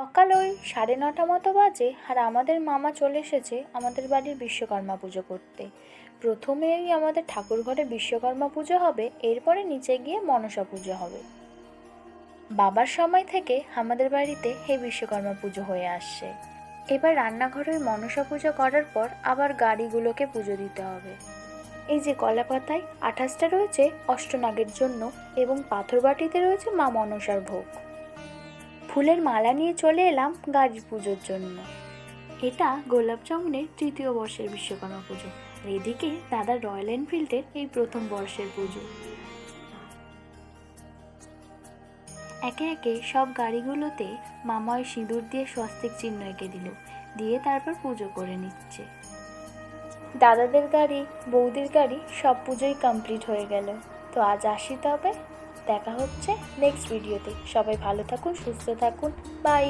সকাল ওই 9:30 মতো বাজে, আর আমাদের মামা চলে এসেছে আমাদের বাড়ির বিশ্বকর্মা পুজো করতে। প্রথমেই আমাদের ঠাকুর ঘরে বিশ্বকর্মা পুজো হবে, এরপরে নিচে গিয়ে মনসা পুজো হবে। বাবার সময় থেকে আমাদের বাড়িতে এই বিশ্বকর্মা পুজো হয়ে আসছে। এবার রান্নাঘরে ওই মনসা পুজো করার পর আবার গাড়িগুলোকে পুজো দিতে হবে। এই যে কলাপাতায় 28টা রয়েছে অষ্টনাগের জন্য, এবং পাথর বাটিতে রয়েছে মা মনসার ভোগ। ফুলের মালা নিয়ে চলে এলাম গাড়ির পুজোর জন্য। এটা গোলাপজামুনের 3য় বর্ষের বিশ্বকর্মা পুজো, আর এদিকে দাদা রয়্যাল এনফিল্ডের এই প্রথম বর্ষের পুজো। একে একে সব গাড়িগুলোতে মামা ওই সিঁদুর দিয়ে স্বস্তিক চিহ্ন এঁকে দিল, দিয়ে তারপর পুজো করে নিচ্ছে। দাদাদের গাড়ি, বৌদির গাড়ি সব পুজোই কমপ্লিট হয়ে গেল। তো আজ আসি, তবে দেখা হচ্ছে নেক্সট ভিডিওতে। সবাই ভালো থাকুন, সুস্থ থাকুন, বাই।